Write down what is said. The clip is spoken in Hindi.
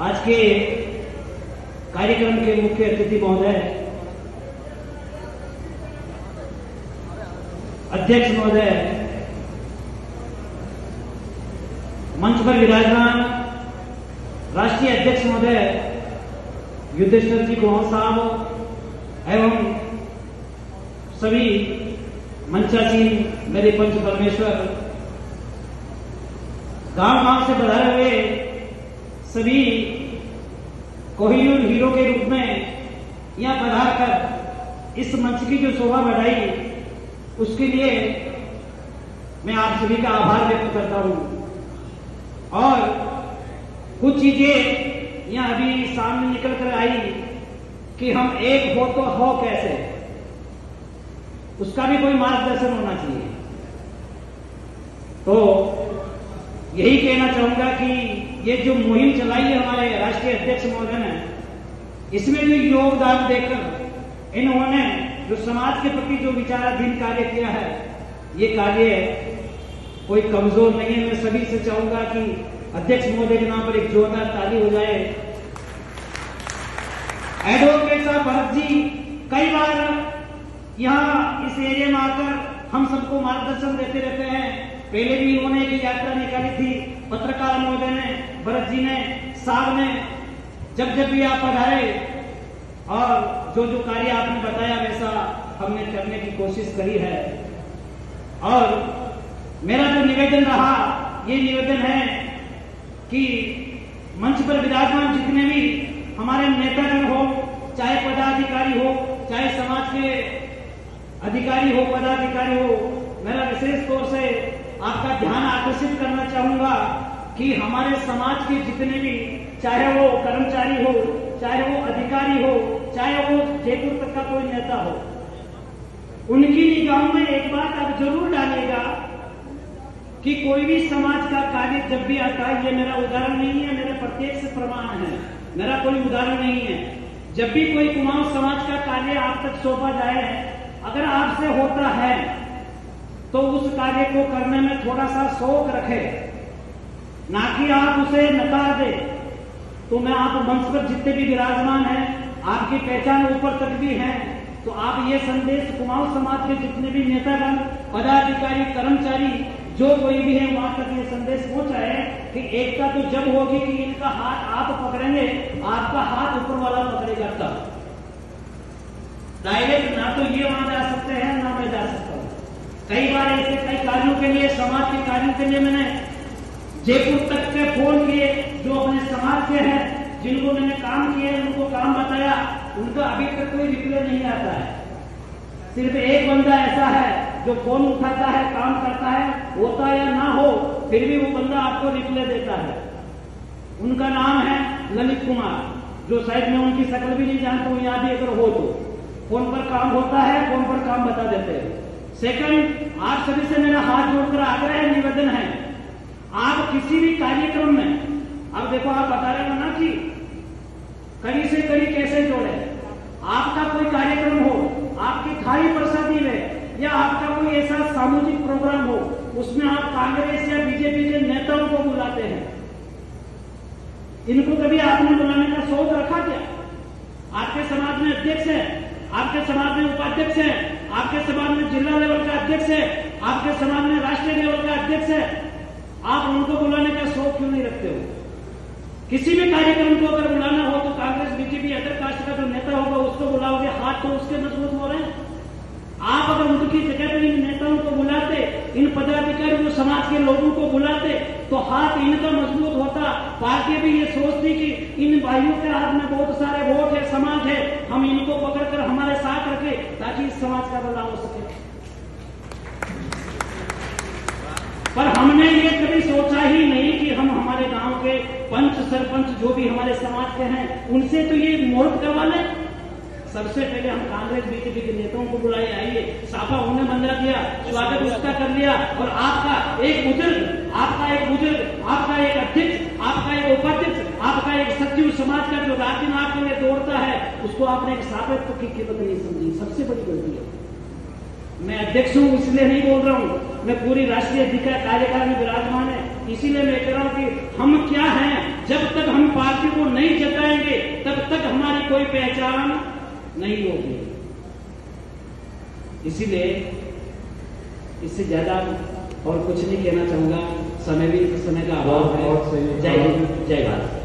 आज के कार्यक्रम के मुख्य अतिथि महोदय, अध्यक्ष महोदय, मंच पर विराजमान राष्ट्रीय अध्यक्ष महोदय युद्धेश्वर जी कुमार साहब एवं सभी मंचासीन मेरे पंच परमेश्वर, गांव-गांव से पधारे हुए सभी कोहिनूर हीरो के रूप में यहां पधार कर इस मंच की जो शोभा बढ़ाई, उसके लिए मैं आप सभी का आभार व्यक्त करता हूं। और कुछ चीजें यहां अभी सामने निकल कर आई कि हम एक हो तो हो कैसे, उसका भी कोई मार्गदर्शन होना चाहिए। तो यही कहना चाहूंगा कि ये जो मुहिम चलाई है हमारे राष्ट्रीय अध्यक्ष महोदय ने, इसमें जो योगदान देकर इन्होंने जो समाज के प्रति जो विचाराधीन कार्य किया है, ये कार्य कोई कमजोर नहीं है। मैं सभी से चाहूंगा कि अध्यक्ष महोदय के नाम पर एक जोरदार ताली हो जाए। एडवोकेट साहब भरत जी कई बार यहाँ इस एरिया में आकर हम सबको मार्गदर्शन देते रहते हैं। पहले भी इन्होंने एक यात्रा निकाली थी, पत्रकार महोदय ने, भरत जी ने, साहब ने, जब जब भी आप पधारे और जो जो कार्य आपने बताया वैसा हमने करने की कोशिश करी है। और मेरा जो निवेदन रहा, ये निवेदन है कि मंच पर विराजमान जितने भी हमारे नेतागण हो, चाहे पदाधिकारी हो, चाहे समाज के अधिकारी हो, पदाधिकारी हो, मेरा विशेष तौर से आपका ध्यान आकर्षित करना चाहूंगा कि हमारे समाज के जितने भी, चाहे वो कर्मचारी हो, चाहे वो अधिकारी हो, चाहे वो जयपुर तक का कोई नेता हो, उनकी निगाहों में एक बात आप जरूर डालिएगा कि कोई भी समाज का कार्य जब भी आता है, ये मेरा उदाहरण नहीं है, मेरे प्रत्यक्ष प्रमाण है, मेरा कोई उदाहरण नहीं है। जब भी कोई कुमाऊं समाज का कार्य आप तक सौंपा जाए, अगर आपसे होता है तो उस कार्य को करने में थोड़ा सा शौक रखे, ना कि आप उसे नकार दे। तो मैं आप मंच पर जितने भी विराजमान हैं, आपकी पहचान ऊपर तक भी है, तो आप ये संदेश कुमाऊं समाज के जितने भी नेतागण, पदाधिकारी, कर्मचारी, जो कोई भी है, वहां तक ये संदेश पहुंचाए कि एकता तो जब होगी कि इनका हाथ आप पकड़ेंगे, आपका हाथ ऊपर वाला पकड़ेगा तब। डायरेक्ट ना तो ये वहां जा सकते हैं, ना मैं जा सकता हूं। कई बार ऐसे कई कार्यों के लिए, समाज के कार्यों के लिए मैंने जयपुर तक के फोन किए, जो अपने समाज के हैं, जिनको मैंने काम किए, उनको काम बताया, उनका अभी तक कोई रिप्लाई नहीं आता है। सिर्फ एक बंदा ऐसा है जो फोन उठाता है, काम करता है, होता या ना हो, फिर भी वो बंदा आपको रिप्लाई देता है। उनका नाम है ललित कुमार, जो शायद मैं उनकी शक्ल भी नहीं जानता हूं, यहाँ भी अगर हो तो फोन पर काम होता है, फोन पर काम बता देते हैं। सेकंड, आप सभी से मेरा हाथ जोड़कर आग्रह है, निवेदन है, आप किसी भी कार्यक्रम में, अब देखो आप बता रहे हो ना कि कड़ी से कड़ी कैसे जोड़े। आपका कोई कार्यक्रम हो, आपकी थाली प्रसादी में, या आपका कोई ऐसा सामूहिक प्रोग्राम हो, उसमें आप कांग्रेस या बीजेपी के नेताओं को बुलाते हैं, इनको कभी आपने बुलाने का शौक रखा क्या? आपके समाज में अध्यक्ष है, आपके समाज में उपाध्यक्ष है, आपके समाज में जिला लेवल का अध्यक्ष है, आपके समाज में राष्ट्रीय लेवल का अध्यक्ष है, आप उनको बुलाने का शौक क्यों नहीं रखते हो? किसी भी कार्यक्रम को अगर बुलाना हो तो कांग्रेस, बीजेपी, अदर कास्ट का जो नेता होगा उसको बुलाओगे, हाथ तो उसके मजबूत हो रहे हैं। आप अगर उनकी जगह पर इन नेताओं को बुलाते, इन पदाधिकारियों को, समाज के लोगों को बुलाते, तो हाथ इनका मजबूत होता। पार्टी भी ये सोचती कि इन भाइयों के हाथ में बहुत सारे वोट है, समाज है, हम इनको पकड़कर हमारे साथ रखे ताकि इस समाज का बदलाव हो सके। पर हमने ये कभी सोचा ही नहीं कि हम हमारे गांव के पंच, सरपंच, जो भी हमारे समाज के हैं, उनसे तो ये मुहूर्त करवा लें। सबसे पहले हम कांग्रेस, बीजेपी के नेताओं को बुलाए, आइए, साफा उन्हें बंदा किया, स्वागत उसका कर लिया, और आपका एक बुजुर्ग, आपका एक अध्यक्ष, आपका एक उपाध्यक्ष, आपका एक सचिव समाज का जो रात दिन आपके लिए दौड़ता है, उसको आपने एक साबित की कीमत नहीं समझी। सबसे बड़ी गलती है। मैं अध्यक्ष हूं इसलिए नहीं बोल रहा हूं, मैं पूरी राष्ट्रीय कार्यकारिणी में विराजमान है, इसीलिए मैं कह रहा हूं कि हम क्या हैं। जब तक हम पार्टी को नहीं जाएंगे तब तक हमारी कोई पहचान नहीं होगी। इसीलिए इससे ज्यादा और कुछ नहीं कहना चाहूंगा, समय का अभाव है। जय हिंद, जय भारत।